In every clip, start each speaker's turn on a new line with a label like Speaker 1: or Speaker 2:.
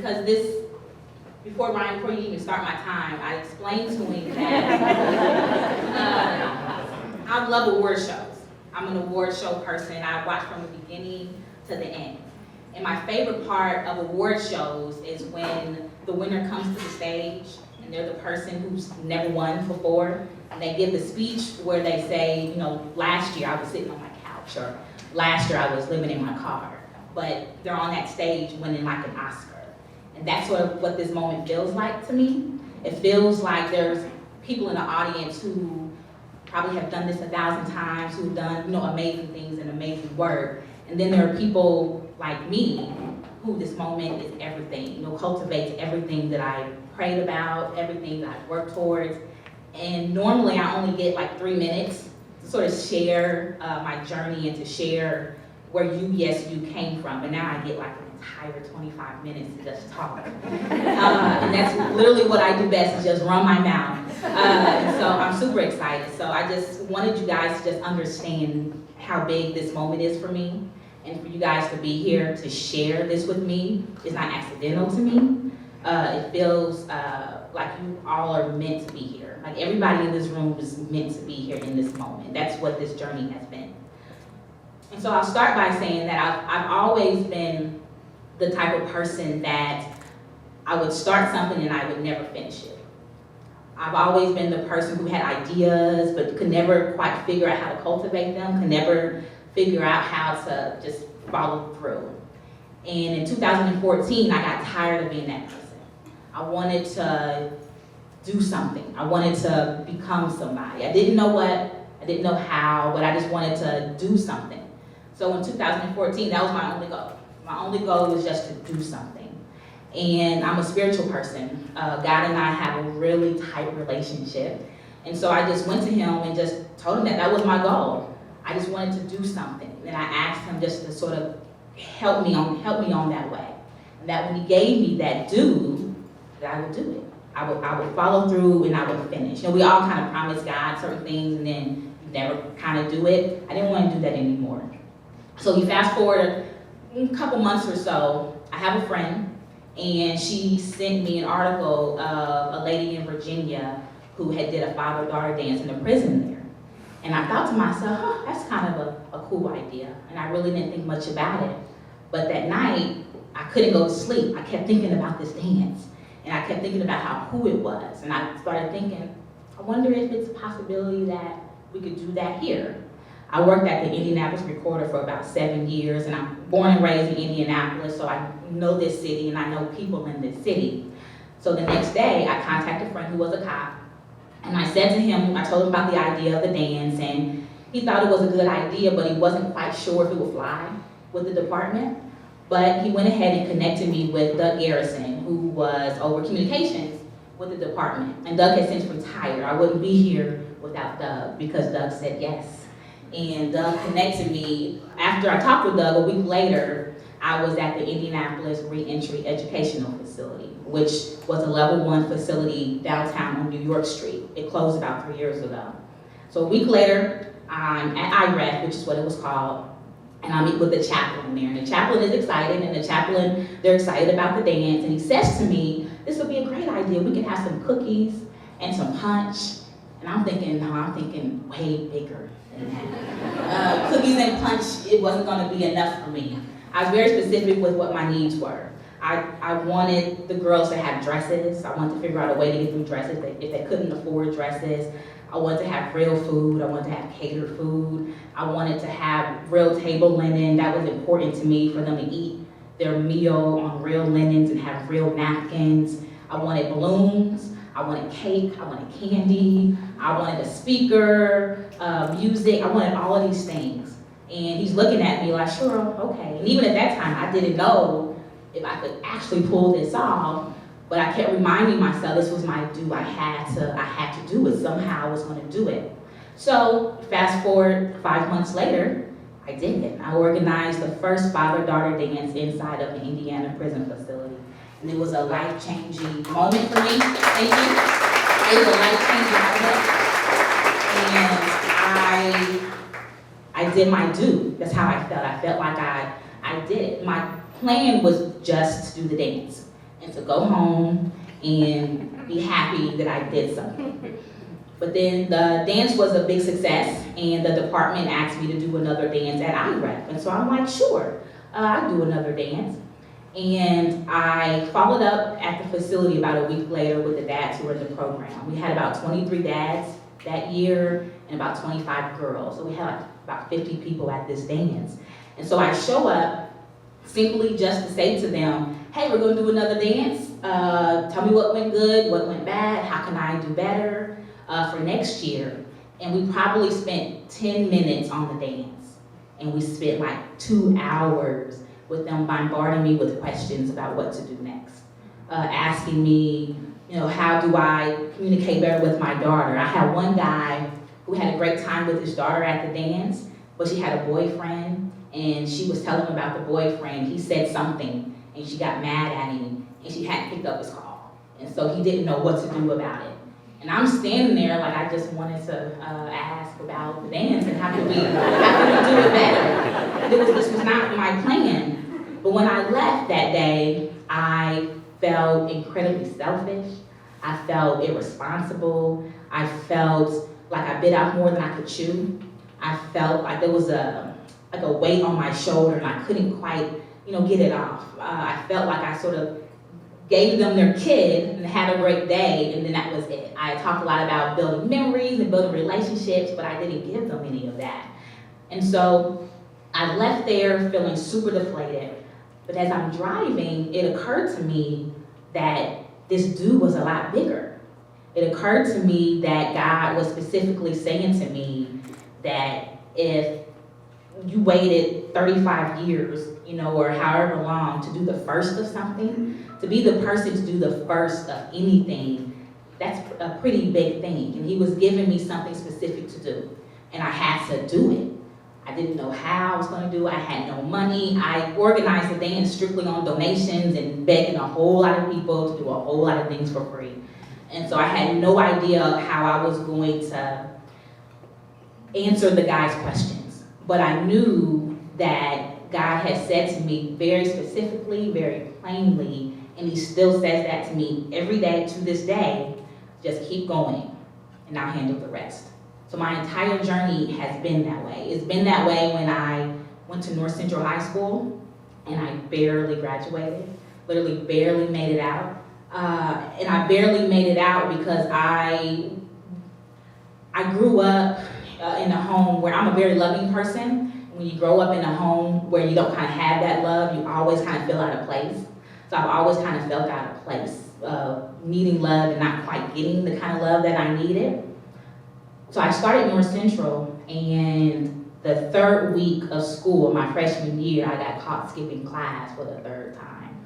Speaker 1: because before you even start my time, I explained to him that I love award shows. I'm an award show person. I watch from the beginning to the end. And my favorite part of award shows is when the winner comes to the stage and they're the person who's never won before, and they give the speech where they say, last year I was sitting on my couch, or last year I was living in my car. But they're on that stage winning like an Oscar. And that's what this moment feels like to me. It feels like there's people in the audience who probably have done this 1,000 times, who've done amazing things and amazing work. And then there are people like me who this moment is everything, cultivates everything that I prayed about, everything that I worked towards. And normally I only get like 3 minutes to sort of share my journey and to share where you came from. And now I get like an entire 25 minutes to just talk. And that's literally what I do best, is just run my mouth. So I'm super excited. So I just wanted you guys to just understand how big this moment is for me. And for you guys to be here to share this with me is not accidental to me. It feels like you all are meant to be here. Like everybody in this room is meant to be here in this moment. That's what this journey has been. And so I'll start by saying that I've always been the type of person that I would start something and I would never finish it. I've always been the person who had ideas but could never quite figure out how to cultivate them, could never figure out how to just follow through. And in 2014, I got tired of being that person. I wanted to do something. I wanted to become somebody. I didn't know what, I didn't know how, but I just wanted to do something. So in 2014, that was my only goal. My only goal was just to do something. And I'm a spiritual person. God and I have a really tight relationship. And so I just went to him and just told him that was my goal. I just wanted to do something. And I asked him just to sort of help me on that way. And that when he gave me that do, that I would do it. I would follow through and I would finish. We all kind of promise God certain things and then you never kind of do it. I didn't want to do that anymore. So you fast forward a couple months or so, I have a friend, and she sent me an article of a lady in Virginia who had did a father-daughter dance in the prison there. And I thought to myself, that's kind of a cool idea. And I really didn't think much about it. But that night, I couldn't go to sleep. I kept thinking about this dance. And I kept thinking about who it was. And I started thinking, I wonder if it's a possibility that we could do that here. I worked at the Indianapolis Recorder for about 7 years, and I'm born and raised in Indianapolis, so I know this city and I know people in this city. So the next day, I contacted a friend who was a cop, and I said to him, I told him about the idea of the dance, and he thought it was a good idea, but he wasn't quite sure if it would fly with the department. But he went ahead and connected me with Doug Garrison, who was over communications with the department. And Doug has since retired. I wouldn't be here without Doug, because Doug said yes. And Doug connected me. After I talked with Doug, a week later, I was at the Indianapolis Reentry Educational Facility, which was a level 1 facility downtown on New York Street. It closed about 3 years ago. So a week later, I'm at IREF, which is what it was called, and I meet with the chaplain there. And the chaplain is excited, and they're excited about the dance. And he says to me, this would be a great idea. We could have some cookies and some punch. And I'm thinking way bigger than that. Cookies and punch, it wasn't gonna be enough for me. I was very specific with what my needs were. I wanted the girls to have dresses. I wanted to figure out a way to get them dresses if they couldn't afford dresses. I wanted to have real food. I wanted to have catered food. I wanted to have real table linen. That was important to me, for them to eat their meal on real linens and have real napkins. I wanted balloons. I wanted cake. I wanted candy. I wanted a speaker, music. I wanted all of these things. And he's looking at me like, sure, okay. And even at that time, I didn't know if I could actually pull this off. But I kept reminding myself this was my due. I had to do it. Somehow I was going to do it. So fast forward 5 months later, I did it. I organized the first father-daughter dance inside of the Indiana prison facility. And it was a life-changing moment for me. Thank you. It was a life-changing moment. And I did my due. That's how I felt. I felt like I did it. My plan was just to do the dance. and to go home and be happy that I did something. But then the dance was a big success, and the department asked me to do another dance at IREP. And so I'm like, sure, I'll do another dance. And I followed up at the facility about a week later with the dads who were in the program. We had about 23 dads that year and about 25 girls. So we had like about 50 people at this dance. And so I show up simply just to say to them, hey, we're gonna do another dance. Tell me what went good, what went bad, how can I do better for next year? And we probably spent 10 minutes on the dance. And we spent like 2 hours with them bombarding me with questions about what to do next. Asking me, how do I communicate better with my daughter? I had one guy who had a great time with his daughter at the dance, but she had a boyfriend, and she was telling him about the boyfriend. He said something, and she got mad at him, and she hadn't picked up his call. And so he didn't know what to do about it. And I'm standing there like I just wanted to ask about the dance and how could we do it better? This was not my plan. But when I left that day, I felt incredibly selfish. I felt irresponsible. I felt like I bit out more than I could chew. I felt like there was a weight on my shoulder and I couldn't quite, get it off. I felt like I sort of gave them their kid and had a great day, and then that was it. I talked a lot about building memories and building relationships, but I didn't give them any of that. And so I left there feeling super deflated. But as I'm driving, it occurred to me that this dude was a lot bigger. It occurred to me that God was specifically saying to me that if you waited 35 years, or however long to do the first of something, to be the person to do the first of anything, that's a pretty big thing. And he was giving me something specific to do, and I had to do it. I didn't know how I was going to do it. I had no money. I organized the dance strictly on donations and begging a whole lot of people to do a whole lot of things for free. And so I had no idea how I was going to answer the guy's questions. But I knew that God had said to me very specifically, very plainly, and he still says that to me every day to this day, just keep going and I'll handle the rest. So my entire journey has been that way. It's been that way when I went to North Central High School and I barely graduated, literally barely made it out. And I barely made it out because I grew up in a home where I'm a very loving person. When you grow up in a home where you don't kind of have that love, you always kind of feel out of place. So I've always kind of felt out of place, needing love and not quite getting the kind of love that I needed. So I started North Central, and the third week of school, my freshman year, I got caught skipping class for the third time,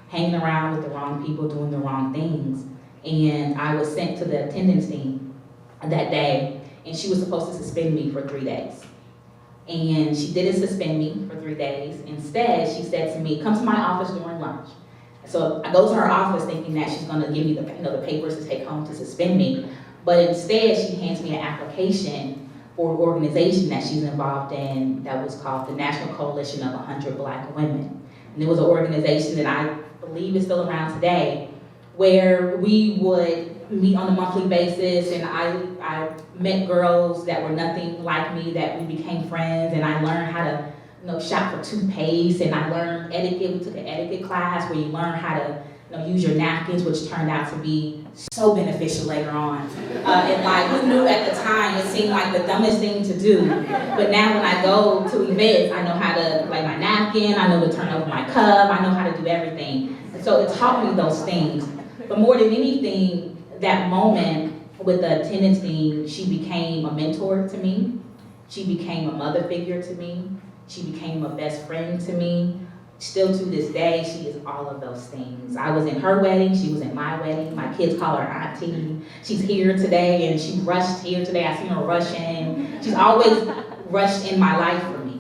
Speaker 1: hanging around with the wrong people, doing the wrong things. And I was sent to the attendance team that day, and she was supposed to suspend me for 3 days. And she didn't suspend me for 3 days. Instead, she said to me, come to my office during lunch. So I go to her office thinking that she's gonna give me the papers to take home to suspend me. But instead, she hands me an application for an organization that she's involved in that was called the National Coalition of 100 Black Women. And it was an organization that I believe is still around today, where we would meet on a monthly basis, and I met girls that were nothing like me, that we became friends, and I learned how to shop for toothpaste, and I learned etiquette. We took an etiquette class where you learn how to use your napkins, which turned out to be so beneficial later on. And who knew at the time, it seemed like the dumbest thing to do. But now when I go to events, I know how to my napkin, I know to turn over my cup, I know how to do everything. And so it taught me those things. But more than anything, that moment with the attendance team, she became a mentor to me. She became a mother figure to me. She became a best friend to me. Still to this day, she is all of those things. I was in her wedding, she was in my wedding. My kids call her auntie. She's here today, and she rushed here today. I seen her rushing. She's always rushed in my life for me.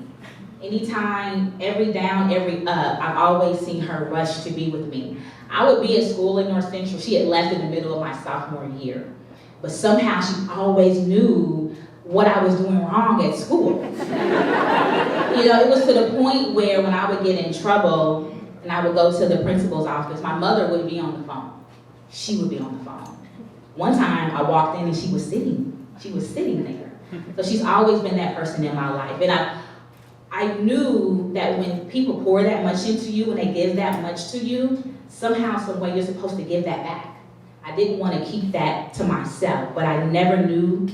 Speaker 1: Anytime, every down, every up, I've always seen her rush to be with me. I would be at school in North Central. She had left in the middle of my sophomore year. But somehow she always knew what I was doing wrong at school. It was to the point where when I would get in trouble, and I would go to the principal's office. My mother would be on the phone. She would be on the phone. One time I walked in and she was sitting there. So she's always been that person in my life. And I knew that when people pour that much into you, when they give that much to you, somehow, some way you're supposed to give that back. I didn't want to keep that to myself, but I never knew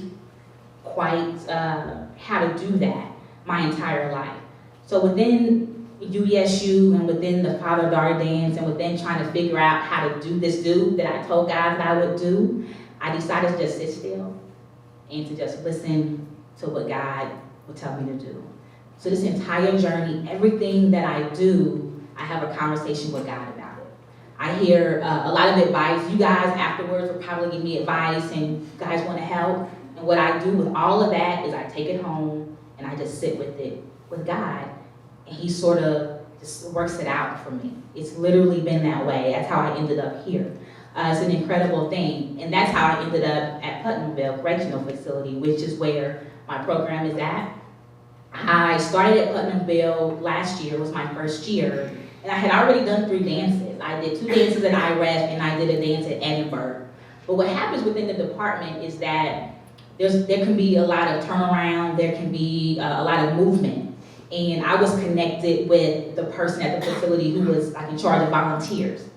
Speaker 1: quite how to do that my entire life. So within UESU and within the father-daughter dance and within trying to figure out how to do this that I told God that I would do, I decided to just sit still and to just listen to what God would tell me to do. So this entire journey, everything that I do, I have a conversation with God about it. I hear a lot of advice. You guys afterwards will probably give me advice and you guys want to help. And what I do with all of that is I take it home and I just sit with it, with God. And he sort of just works it out for me. It's literally been that way. That's how I ended up here. It's an incredible thing. And that's how I ended up at Putnamville Correctional Facility, which is where my program is at. I started at Putnamville last year, was my first year. And I had already done 3 dances. I did 2 dances at IREF and I did a dance at Edinburgh. But what happens within the department is that there can be a lot of turnaround, there can be a lot of movement. And I was connected with the person at the facility who was like in charge of volunteers.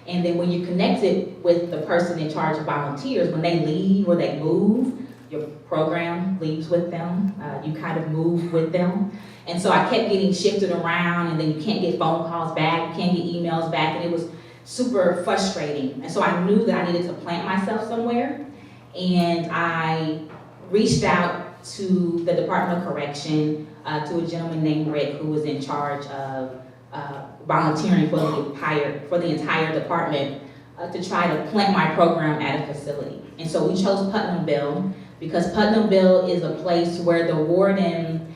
Speaker 1: And then when you're connected with the person in charge of volunteers, when they leave or they move, your program leaves with them. You kind of move with them. And so I kept getting shifted around, and then you can't get phone calls back, you can't get emails back, and it was super frustrating. And so I knew that I needed to plant myself somewhere. And I reached out to the Department of Correction, to a gentleman named Rick who was in charge of volunteering for the entire department to try to plant my program at a facility. And so we chose Putnamville because Putnamville is a place where the warden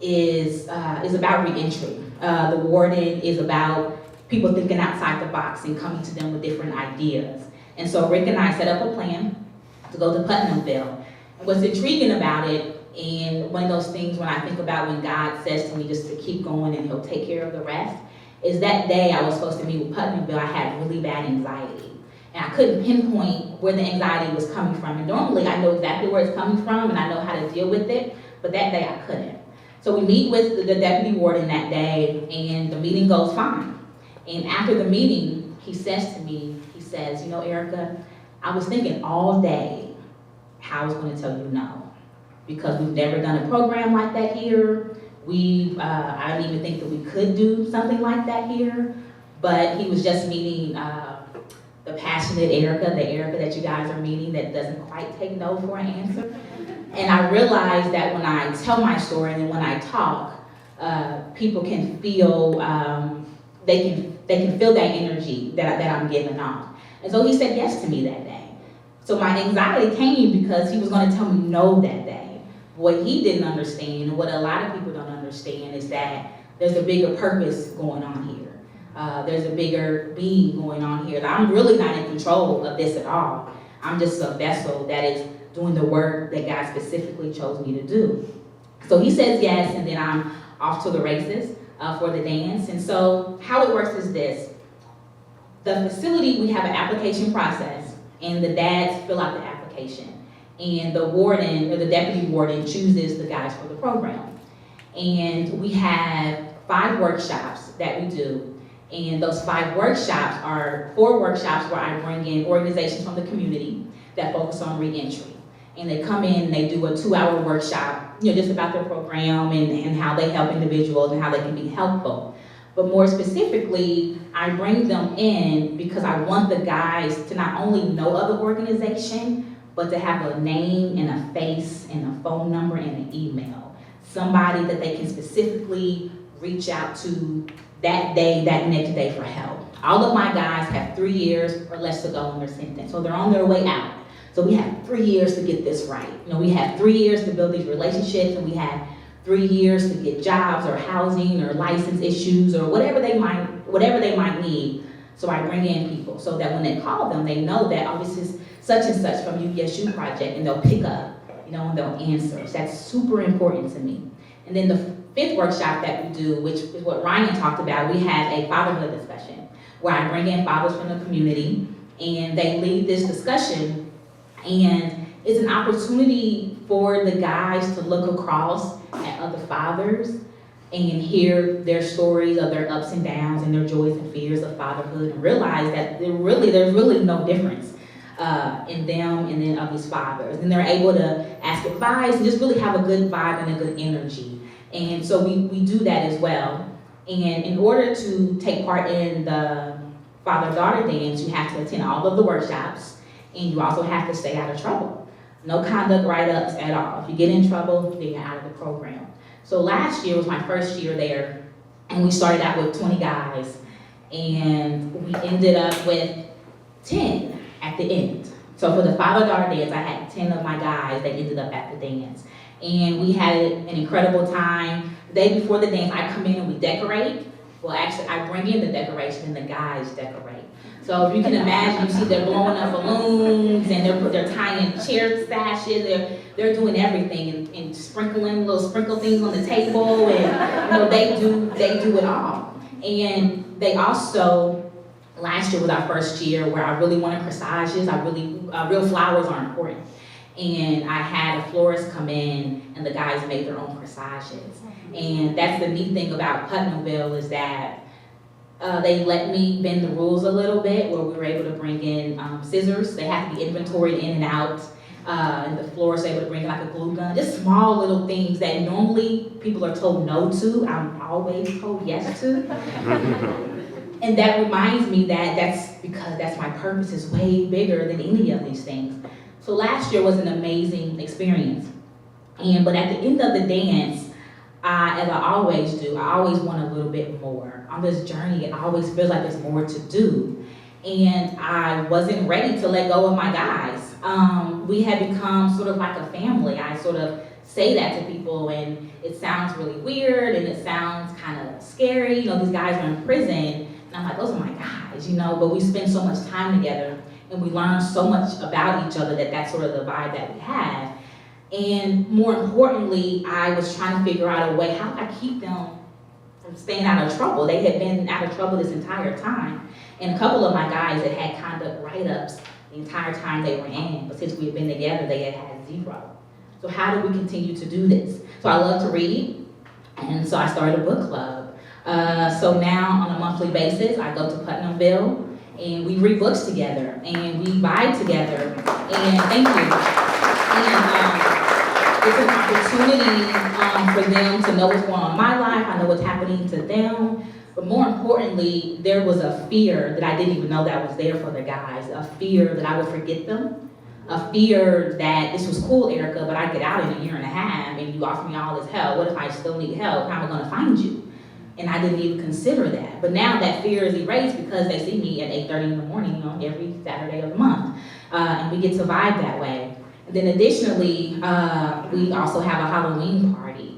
Speaker 1: is about reentry. The warden is about people thinking outside the box and coming to them with different ideas. And so Rick and I set up a plan to go to Putnamville. And what's intriguing about it, and one of those things when I think about when God says to me just to keep going and he'll take care of the rest, is that day I was supposed to meet with Putnamville, I had really bad anxiety. And I couldn't pinpoint where the anxiety was coming from. And normally I know exactly where it's coming from and I know how to deal with it, but that day I couldn't. So we meet with the deputy warden that day and the meeting goes fine. And after the meeting, he says to me, he says, you know, Ericka, I was thinking all day how I was going to tell you no. Because we've never done a program like that here. I don't even think that we could do something like that here. But he was just meeting the passionate Ericka, the Ericka that you guys are meeting that doesn't quite take no for an answer. And I realized that when I tell my story and when I talk, people can feel, they can feel that energy that I'm giving off. And so he said yes to me that day. So my anxiety came because he was going to tell me no that day. What he didn't understand, and what a lot of people don't understand, is that there's a bigger purpose going on here. There's a bigger being going on here. I'm really not in control of this at all. I'm just a vessel that is doing the work that God specifically chose me to do. So he says yes, and then I'm off to the races for the dance. And so how it works is this. The facility, we have an application process, and the dads fill out the application. And the warden, or the deputy warden, chooses the guys for the program. And we have 5 workshops that we do. And those 5 workshops are 4 workshops where I bring in organizations from the community that focus on reentry. And they come in and they do a 2-hour workshop, just about their program and how they help individuals and how they can be helpful. But more specifically, I bring them in because I want the guys to not only know of the organization, but to have a name and a face and a phone number and an email. Somebody that they can specifically reach out to that day, that next day for help. All of my guys have 3 years or less to go in their sentence, so they're on their way out. So we have 3 years to get this right. We have 3 years to build these relationships, and we have 3 years to get jobs or housing or license issues or whatever they might need. So I bring in people so that when they call them, they know that, oh, this is such and such from UPSU project, and they'll pick up, and they'll answer. So that's super important to me. And then the fifth workshop that we do, which is what Ryan talked about, we have a fatherhood discussion where I bring in fathers from the community and they lead this discussion, and it's an opportunity for the guys to look across at other fathers and hear their stories of their ups and downs and their joys and fears of fatherhood, and realize that there's really no difference in them and then of these fathers. And they're able to ask advice and just really have a good vibe and a good energy. And so we do that as well. And in order to take part in the father-daughter dance, you have to attend all of the workshops, and you also have to stay out of trouble. No conduct write-ups at all. If you get in trouble, then you're out of the program. So last year was my first year there, and we started out with 20 guys, and we ended up with 10 at the end. So for the father-daughter dance, I had 10 of my guys that ended up at the dance. And we had an incredible time. The day before the dance, I come in and we decorate. Well, actually, I bring in the decoration and the guys decorate. So if you can imagine, you see they're blowing up balloons and they're tying chair stashes. They're doing everything and sprinkling little sprinkle things on the table, and they do it all. And they also, last year was our first year where I really wanted corsages. Real flowers are important. And I had a florist come in, and the guys made their own corsages. And that's the neat thing about Putnamville, is that they let me bend the rules a little bit, where we were able to bring in scissors. They have to be inventoried in and out. And the florist able to bring like a glue gun. Just small little things that normally people are told no to, I'm always told yes to. And that reminds me that that's my purpose is way bigger than any of these things. So last year was an amazing experience. But at the end of the dance, as I always do, I always want a little bit more. On this journey, it always feels like there's more to do. And I wasn't ready to let go of my guys. We had become sort of like a family. I sort of say that to people, and it sounds really weird, and it sounds kind of scary. These guys are in prison, and I'm like, those are my guys, but we spend so much time together, and we learn so much about each other that's sort of the vibe that we have. And more importantly, I was trying to figure out a way, how do I keep them from staying out of trouble? They had been out of trouble this entire time. And a couple of my guys that had conduct write-ups the entire time they were in, but since we had been together, they had 0. So how do we continue to do this? So I love to read, and so I started a book club. So now on a monthly basis, I go to Putnamville, and we read books together, and we vibe together, and thank you. And it's an opportunity for them to know what's going on in my life. I know what's happening to them. But more importantly, there was a fear that I didn't even know that was there for the guys. A fear that I would forget them. A fear that this was cool, Ericka, but I get out in a year and a half and you offer me all this help. What if I still need help? How am I going to find you? And I didn't even consider that. But now that fear is erased because they see me at 8:30 in the morning, every Saturday of the month. And we get to vibe that way. And then additionally, we also have a Halloween party.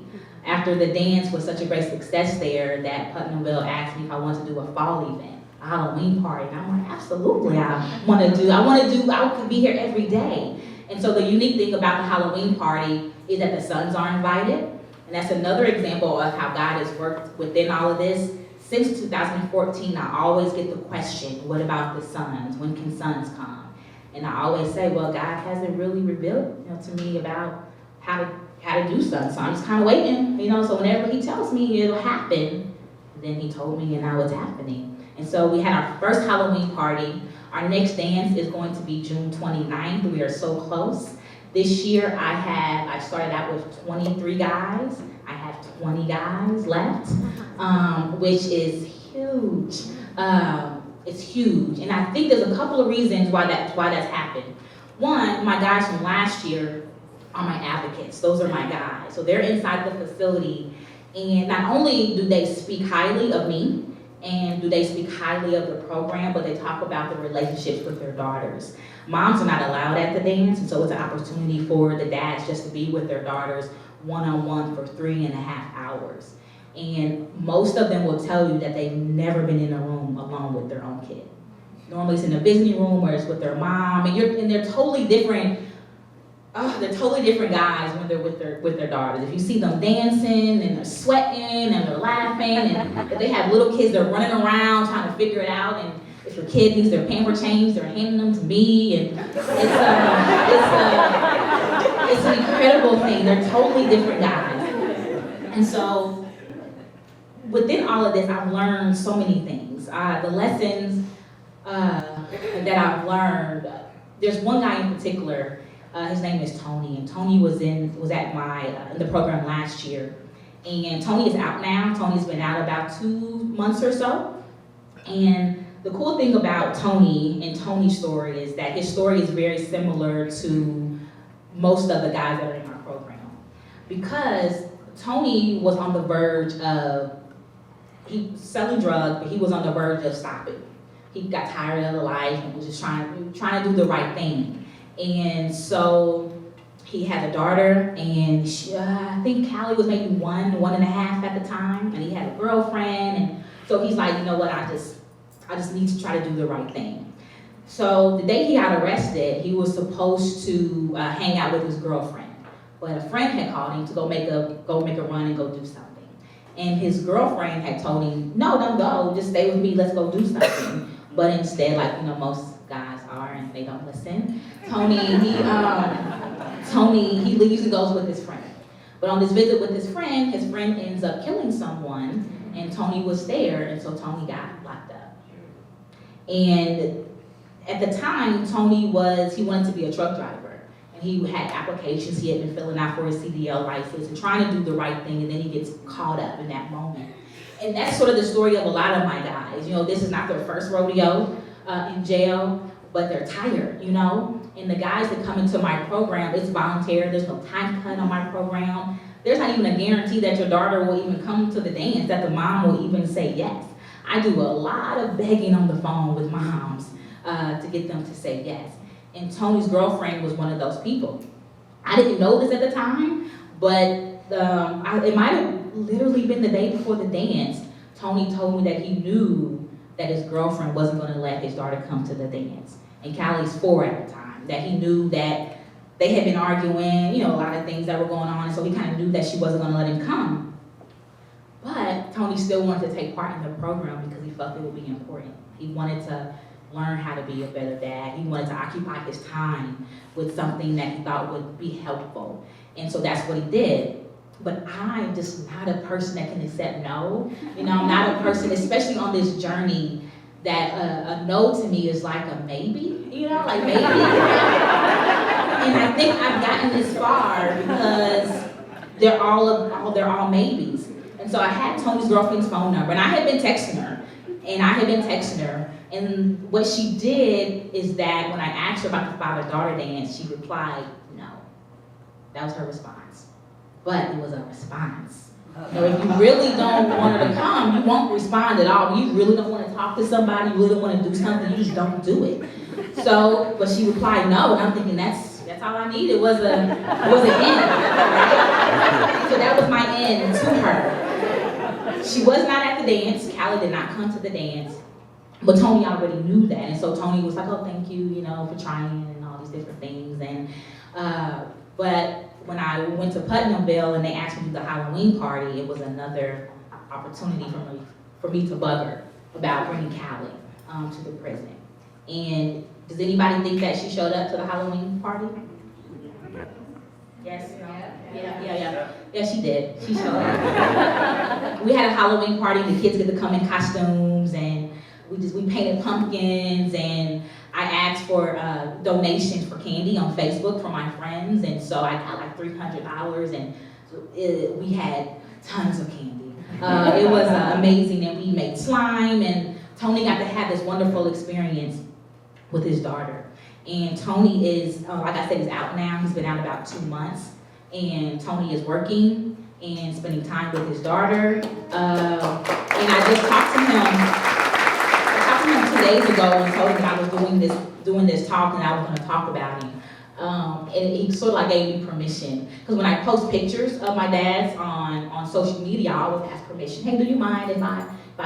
Speaker 1: After the dance was such a great success there, that Putnamville asked me if I wanted to do a fall event, a Halloween party. And I'm like, absolutely, I could be here every day. And so the unique thing about the Halloween party is that the sons are invited. And that's another example of how God has worked within all of this. Since 2014, I always get the question, what about the sons? When can sons come? And I always say, well, God hasn't really revealed to me about how to do stuff. So I'm just kind of waiting, so whenever he tells me it'll happen, then he told me and now it's happening. And so we had our first Halloween party. Our next dance is going to be June 29th. We are so close. This year I started out with 23 guys. I have 20 guys left, which is huge. It's huge. And I think there's a couple of reasons why that's happened. One, my guys from last year are my advocates. Those are my guys. So they're inside the facility, and not only do they speak highly of me, and do they speak highly of the program, but they talk about the relationships with their daughters. Moms are not allowed at the dance, and so it's an opportunity for the dads just to be with their daughters one-on-one for 3.5 hours. And most of them will tell you that they've never been in a room alone with their own kid. Normally it's in a visiting room where it's with their mom, and they're totally different they're totally different guys when they're with their daughters. If you see them dancing and they're sweating and they're laughing, and if they have little kids, they're running around trying to figure it out. And if your kid needs their pamper changed, they're handing them to me. And it's an incredible thing. They're totally different guys. And so within all of this, I've learned so many things. The lessons that I've learned. There's one guy in particular. His name is Tony, and Tony was at my in the program last year. And Tony is out now. Tony's been out about 2 months or so. And the cool thing about Tony and Tony's story is that his story is very similar to most of the guys that are in our program. Because Tony was on the verge of, he was selling drugs, but he was on the verge of stopping. He got tired of the life and was just trying to do the right thing. And so he had a daughter, and I think Callie was maybe 1.5 at the time, and he had a girlfriend. And so he's like, you know what, I just need to try to do the right thing. So the day he got arrested, he was supposed to hang out with his girlfriend, but a friend had called him to go make a run and go do something. And his girlfriend had told him, no, don't go, just stay with me, let's go do something. But instead, like most guys are, and they don't listen, Tony leaves and goes with his friend. But on this visit with his friend ends up killing someone, and Tony was there, and so Tony got locked up. And at the time, he wanted to be a truck driver. And he had applications he had been filling out for his CDL license and trying to do the right thing, and then he gets caught up in that moment. And that's sort of the story of a lot of my guys. This is not their first rodeo in jail, but they're tired, And the guys that come into my program, it's voluntary. There's no time cut on my program. There's not even a guarantee that your daughter will even come to the dance, that the mom will even say yes. I do a lot of begging on the phone with moms to get them to say yes. And Tony's girlfriend was one of those people. I didn't know this at the time, but it might have literally been the day before the dance. Tony told me that he knew that his girlfriend wasn't going to let his daughter come to the dance. And Callie's 4 at the time. That he knew that they had been arguing, a lot of things that were going on, and so he kind of knew that she wasn't going to let him come. But Tony still wanted to take part in the program because he felt it would be important. He wanted to learn how to be a better dad. He wanted to occupy his time with something that he thought would be helpful. And so that's what he did. But I'm just not a person that can accept no. I'm not a person, especially on this journey, that a no to me is like a maybe, like maybe. And I think I've gotten this far because they're all maybes. And so I had Tony's girlfriend's phone number, and I had been texting her. And what she did is that when I asked her about the father-daughter dance, she replied, no. That was her response. But it was a response. If you really don't want her to come, you won't respond at all. You really don't want to talk to somebody, you really don't want to do something, you just don't do it. So, but she replied no, and I'm thinking that's all I needed was an end. Right? So that was my end to her. She was not at the dance. Callie did not come to the dance. But Tony already knew that, and so Tony was like, oh, thank you, for trying and all these different things. And but when I went to Putnamville and they asked me to do the Halloween party, it was another opportunity for me to bug her about bringing Callie to the prison. And does anybody think that she showed up to the Halloween party? Yes? No? Yeah, she did. She showed up. We had a Halloween party. The kids get to come in costumes, and we painted pumpkins, and I asked for donations for candy on Facebook for my friends, and so I got like $300, and we had tons of candy. It was amazing, and we made slime, and Tony got to have this wonderful experience with his daughter. And Tony is, like I said, he's out now. He's been out about 2 months, and Tony is working and spending time with his daughter. And I just talked to him. 2 days ago and told him I was doing this talk and I was going to talk about him. And he sort of like gave me permission. Because when I post pictures of my dads on social media, I always ask permission. Hey, do you mind if I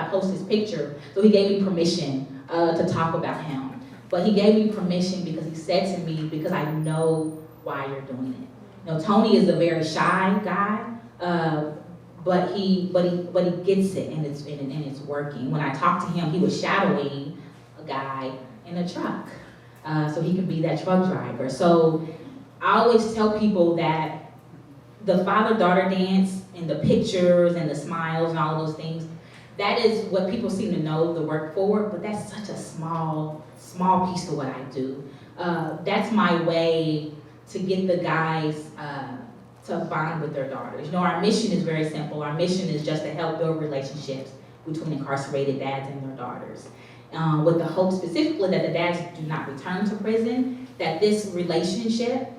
Speaker 1: post this picture? So he gave me permission to talk about him. But he gave me permission because he said to me, because I know why you're doing it. You know, Tony is a very shy guy, but he gets it, and it's working. When I talked to him, he was shadowing a guy in a truck, so he could be that truck driver. So I always tell people that the father-daughter dance and the pictures and the smiles and all those things, that is what people seem to know the work for, but that's such a small piece of what I do. That's my way to get the guys to bond with their daughters. You know, our mission is very simple. Our mission is just to help build relationships between incarcerated dads and their daughters. With the hope specifically that the dads do not return to prison, that this relationship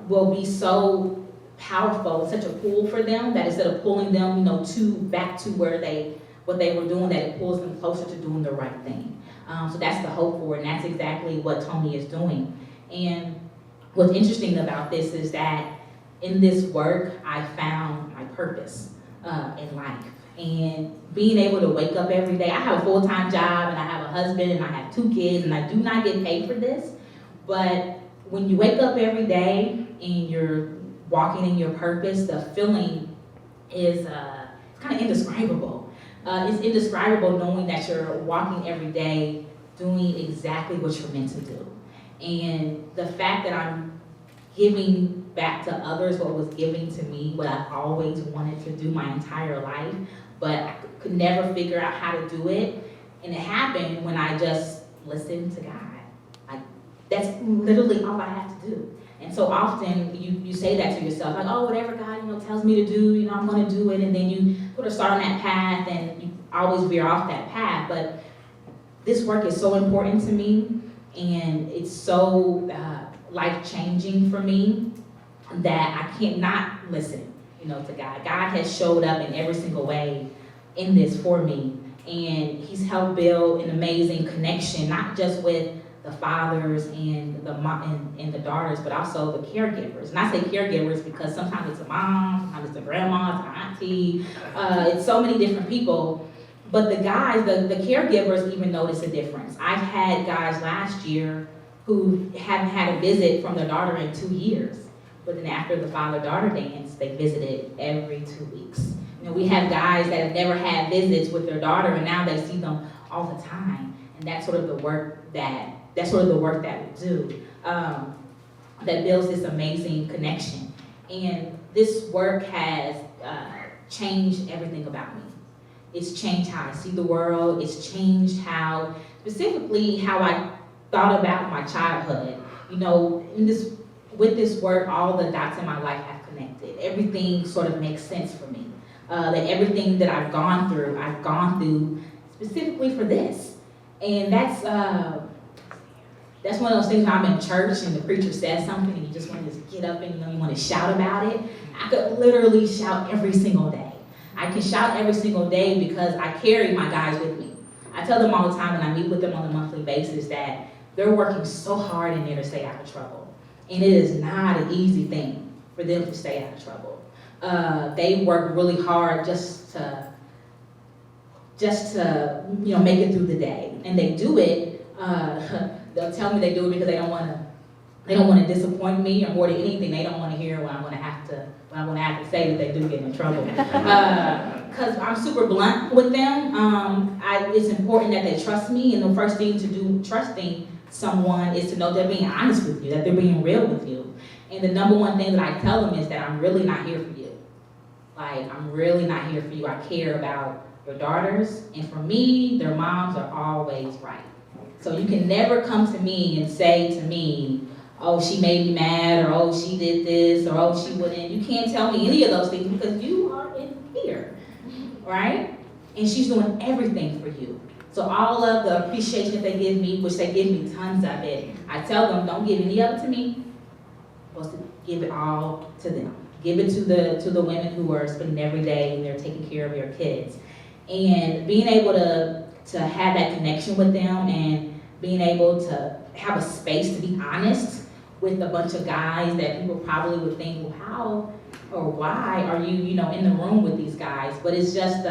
Speaker 1: will be so powerful, such a pull for them, that instead of pulling them, you know, back to what they were doing, that it pulls them closer to doing the right thing. So that's the hope for it, and that's exactly what Tony is doing. And what's interesting about this is that in this work, I found my purpose in life. And being able to wake up every day, I have a full-time job, and I have a husband, and I have 2 kids, and I do not get paid for this. But when you wake up every day and you're walking in your purpose, the feeling is kind of indescribable. It's indescribable knowing that you're walking every day doing exactly what you're meant to do. And the fact that I'm giving back to others what was given to me, what I've always wanted to do my entire life, but I could never figure out how to do it. And it happened when I just listened to God. That's literally all I have to do. And so often you say that to yourself, like, oh, whatever God, you know, tells me to do, I'm gonna do it. And then you sort of start on that path and you always veer off that path. But this work is so important to me, and it's so life-changing for me that I can't not listen, to God. God has showed up in every single way in this for me. And he's helped build an amazing connection, not just with the fathers and the mom and the daughters, but also the caregivers. And I say caregivers because sometimes it's a mom, sometimes it's a grandma, it's an auntie, it's so many different people. But the guys, the caregivers even notice a difference. I've had guys last year who haven't had a visit from their daughter in 2 years. But then after the father-daughter dance, they visited every 2 weeks. We have guys that have never had visits with their daughter, and now they see them all the time. And that's sort of the work that we do, that builds this amazing connection. And this work has changed everything about me. It's changed how I see the world. It's changed specifically how I thought about my childhood. With this work, all the dots in my life have connected. Everything sort of makes sense for me. That everything that I've gone through specifically for this. And that's one of those things when I'm in church and the preacher says something and you just want to just get up and you want to shout about it. I could literally shout every single day. I can shout every single day because I carry my guys with me. I tell them all the time when I meet with them on a monthly basis that they're working so hard in there to stay out of trouble. And it is not an easy thing for them to stay out of trouble. They work really hard just to make it through the day, and they do it. They'll tell me they do it because they don't want to disappoint me, or more than anything, they don't want to hear when I'm going to have to say that they do get in trouble. Because I'm super blunt with them. It's important that they trust me, and the first thing to do trusting someone is to know they're being honest with you, that they're being real with you. And the number one thing that I tell them is that I'm really not here for you. I'm really not here for you. I care about your daughters, and for me, their moms are always right. So you can never come to me and say to me, oh, she made me mad, or oh, she did this, or oh, she wouldn't. You can't tell me any of those things because you are in here, right? And she's doing everything for you. So all of the appreciation that they give me, which they give me tons of it, I tell them, don't give any of it to me. You're supposed to give it all to them. Give it to the women who are spending every day and they're taking care of your kids. And being able to have that connection with them and being able to have a space to be honest with a bunch of guys that people probably would think, well, how or why are you, in the room with these guys? But it's just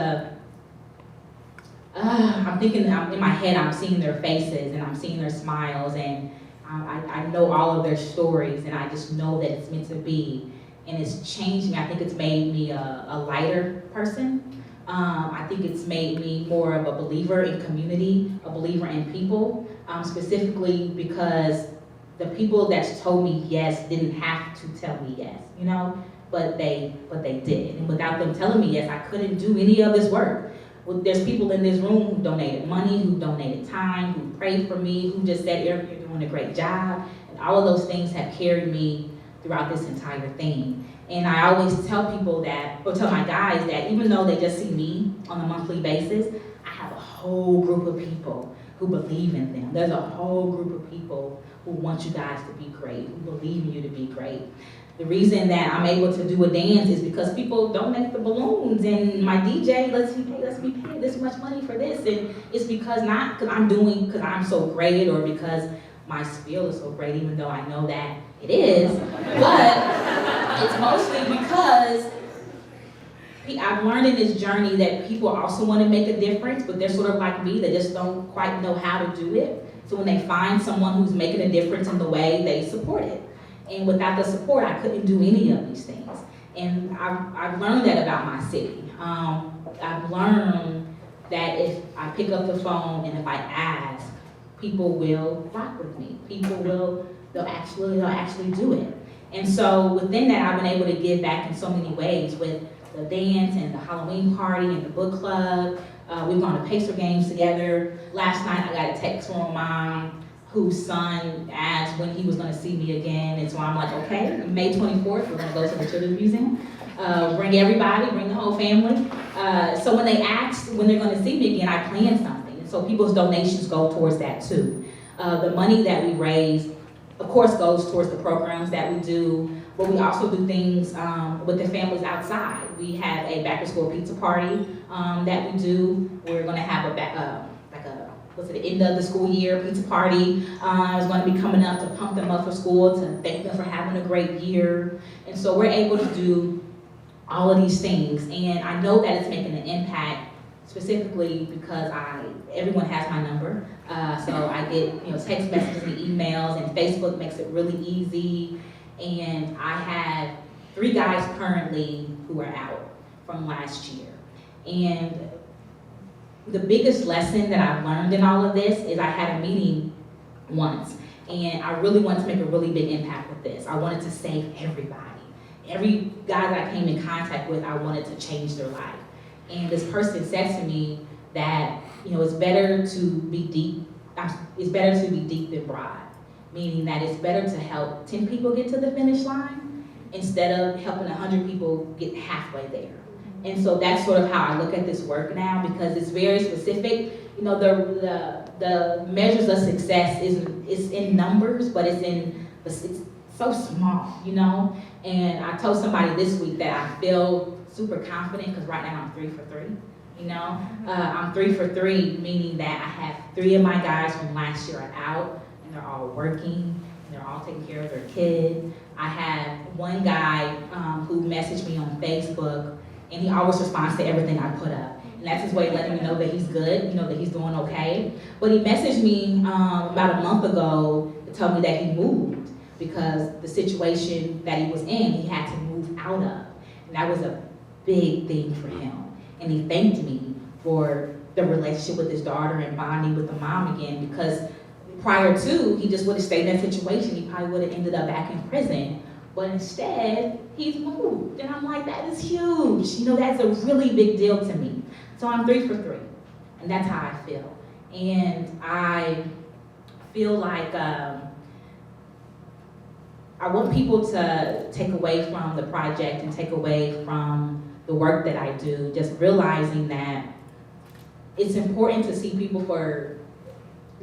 Speaker 1: I'm thinking in my head, I'm seeing their faces and I'm seeing their smiles, and I know all of their stories, and I just know that it's meant to be, and it's changed me. I think it's made me a lighter person. I think it's made me more of a believer in community, a believer in people, specifically because the people that told me yes didn't have to tell me yes, but they did. And without them telling me yes, I couldn't do any of this work. Well, there's people in this room who donated money, who donated time, who prayed for me, who just said, Eric, you're doing a great job. And all of those things have carried me throughout this entire thing. And I always tell people that, or tell my guys that even though they just see me on a monthly basis, I have a whole group of people who believe in them. There's a whole group of people who want you guys to be great, who believe in you to be great. The reason that I'm able to do a dance is because people donate the balloons, and my DJ lets me pay this much money for this, and it's because not because I'm so great or because my spiel is so great, even though I know that it is, but it's mostly because I've learned in this journey that people also want to make a difference, but they're sort of like me, they just don't quite know how to do it. So when they find someone who's making a difference in the way, they support it. And without the support, I couldn't do any of these things. And I've learned that about my city. I've learned that if I pick up the phone and if I ask, people will rock with me. They'll actually do it. And so within that, I've been able to give back in so many ways with the dance and the Halloween party and the book club. We've gone to Pacer games together. Last night, I got a text from my mom whose son asked when he was going to see me again. And so I'm like, okay, May 24th, we're going to go to the Children's Museum. Bring everybody, bring the whole family. So when they asked when they're going to see me again, I planned something. And so people's donations go towards that too. The money that we raise, of course, goes towards the programs that we do, but we also do things with the families outside. We have a back-to-school pizza party that we do. We're going to have the end of the school year pizza party. Is going to be coming up to pump them up for school, to thank them for having a great year. And so we're able to do all of these things. And I know that it's making an impact specifically because everyone has my number. So I get text messages and emails, and Facebook makes it really easy. And I have 3 guys currently who are out from last year. And the biggest lesson that I've learned in all of this is I had a meeting once, and I really wanted to make a really big impact with this. I wanted to save everybody. Every guy that I came in contact with, I wanted to change their life. And this person said to me that, it's better to be deep than broad, meaning that it's better to help 10 people get to the finish line instead of helping 100 people get halfway there. And so that's sort of how I look at this work now, because it's very specific. The measures of success is in numbers, but it's so small, And I told somebody this week that I feel super confident because right now I'm 3 for 3. I'm 3 for 3, meaning that I have 3 of my guys from last year are out, and they're all working, and they're all taking care of their kid. I have one guy who messaged me on Facebook, and he always responds to everything I put up. And that's his way of letting me know that he's good, that he's doing okay. But he messaged me about a month ago to tell me that he moved because the situation that he was in, he had to move out of. And that was a big thing for him. And he thanked me for the relationship with his daughter and bonding with the mom again, because prior to, he just would have stayed in that situation. He probably would have ended up back in prison. But instead, he's moved. And I'm like, that is huge. That's a really big deal to me. So I'm 3 for 3. And that's how I feel. And I feel like I want people to take away from the project and take away from the work that I do, just realizing that it's important to see people for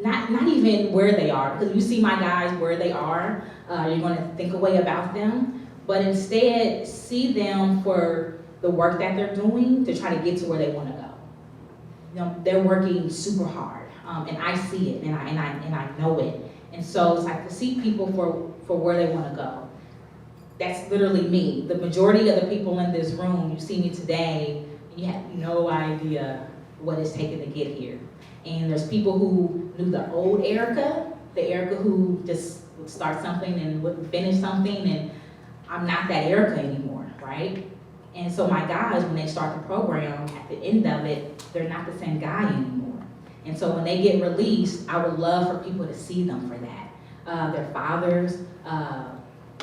Speaker 1: not even where they are, because you see my guys where they are, you're going to think a way about them, but instead see them for the work that they're doing to try to get to where they want to go. They're working super hard, and I see it, and I know it, and so it's like to see people for where they want to go. That's literally me. The majority of the people in this room, you see me today, you have no idea what it's taken to get here. And there's people who knew the old Ericka, the Ericka who just would start something and wouldn't finish something, and I'm not that Ericka anymore, right? And so my guys, when they start the program, at the end of it, they're not the same guy anymore. And so when they get released, I would love for people to see them for that. They're fathers,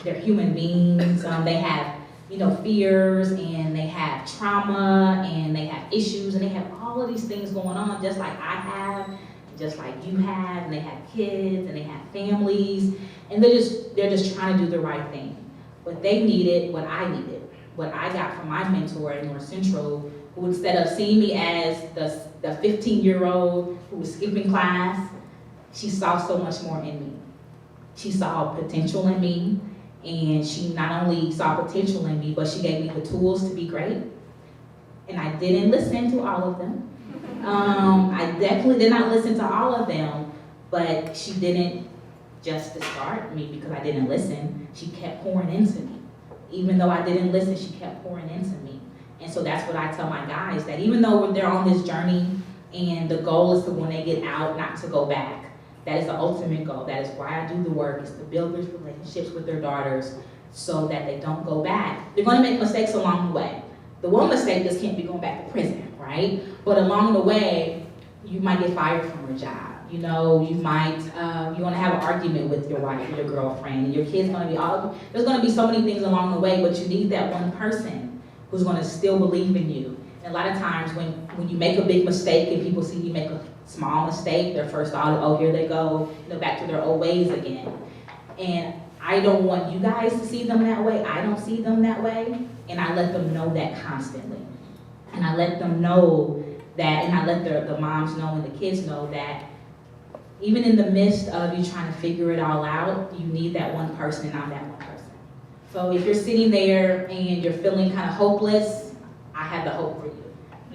Speaker 1: they're human beings, they have, fears, and they have trauma, and they have issues, and they have all of these things going on, just like I have, just like you have, and they have kids, and they have families, and they're just trying to do the right thing. But they needed what I needed, what I got from my mentor at North Central, who instead of seeing me as the 15-year-old who was skipping class, she saw so much more in me. She saw potential in me, and she not only saw potential in me, but she gave me the tools to be great. And I didn't listen to all of them. I definitely did not listen to all of them, but she didn't just discard me because I didn't listen. She kept pouring into me. Even though I didn't listen, she kept pouring into me. And so that's what I tell my guys, that even though they're on this journey and the goal is to, when they get out, not to go back. That is the ultimate goal. That is why I do the work, is to build these relationships with their daughters so that they don't go back. They're going to make mistakes along the way. The one mistake just can't be going back to prison, right? But along the way, you might get fired from your job. You might, you're going to have an argument with your wife or your girlfriend, and your kid's going to be there's going to be so many things along the way, but you need that one person who's going to still believe in you. And a lot of times when you make a big mistake and people see you make a small mistake, their first thought is, oh, here they go, back to their old ways again. And I don't want you guys to see them that way. I don't see them that way. And I let them know that constantly. And I let them know that, and I let the moms know and the kids know that even in the midst of you trying to figure it all out, you need that one person, and I'm that one person. So if you're sitting there and you're feeling kind of hopeless, I have the hope for you.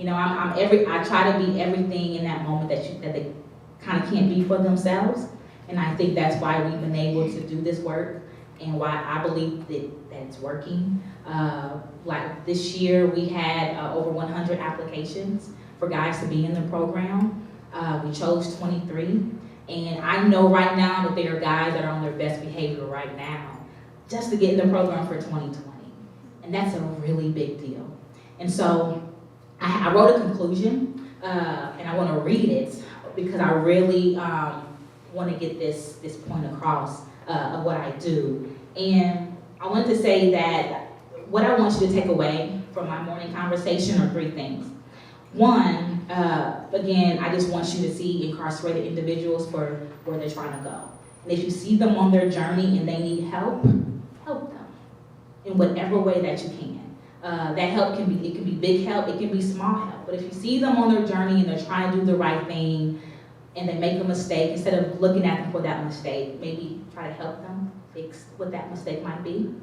Speaker 1: I try to be everything in that moment that they kind of can't be for themselves. And I think that's why we've been able to do this work, and why I believe that it's working. Like this year, we had over 100 applications for guys to be in the program. We chose 23. And I know right now that there are guys that are on their best behavior right now just to get in the program for 2020. And that's a really big deal. And so I wrote a conclusion, and I want to read it because I really want to get this point across of what I do. And I wanted to say that what I want you to take away from my morning conversation are 3 things. One, again, I just want you to see incarcerated individuals for where they're trying to go. And if you see them on their journey and they need help, help them in whatever way that you can. That help can be big help, it can be small help. But if you see them on their journey and they're trying to do the right thing and they make a mistake, instead of looking at them for that mistake, maybe try to help them fix what that mistake might be.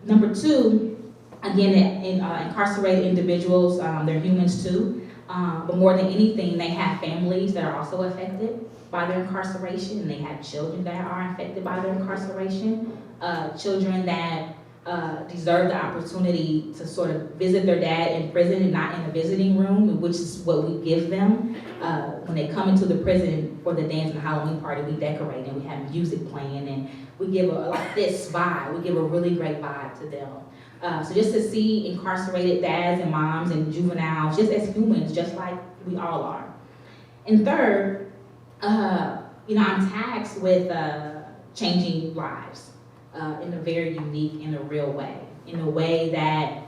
Speaker 1: Number 2, again, incarcerated individuals, they're humans too. But more than anything, they have families that are also affected by their incarceration, and they have children that are affected by their incarceration, children that deserve the opportunity to sort of visit their dad in prison and not in a visiting room, which is what we give them. When they come into the prison for the dance and Halloween party, we decorate and we have music playing, and we give like this vibe. We give a really great vibe to them. So just to see incarcerated dads and moms and juveniles just as humans, just like we all are. And third, I'm tasked with changing lives in a very unique and a real way, in a way that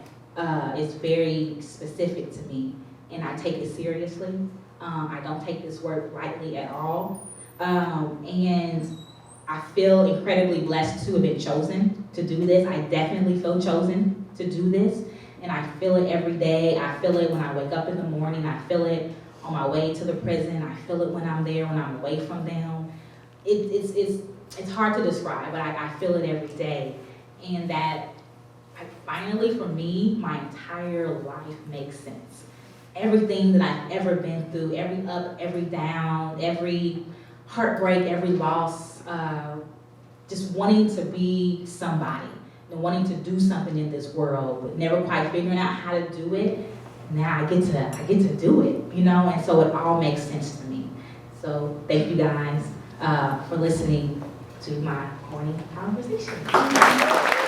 Speaker 1: is very specific to me, and I take it seriously. I don't take this work lightly at all. And I feel incredibly blessed to have been chosen to do this. I definitely feel chosen to do this, and I feel it every day. I feel it when I wake up in the morning. I feel it on my way to the prison. I feel it when I'm there, when I'm away from them. It's hard to describe, but I feel it every day. And that finally, for me, my entire life makes sense. Everything that I've ever been through, every up, every down, every heartbreak, every loss, just wanting to be somebody and wanting to do something in this world, but never quite figuring out how to do it. Now I get to do it, and so it all makes sense to me. So thank you guys for listening to my morning conversation.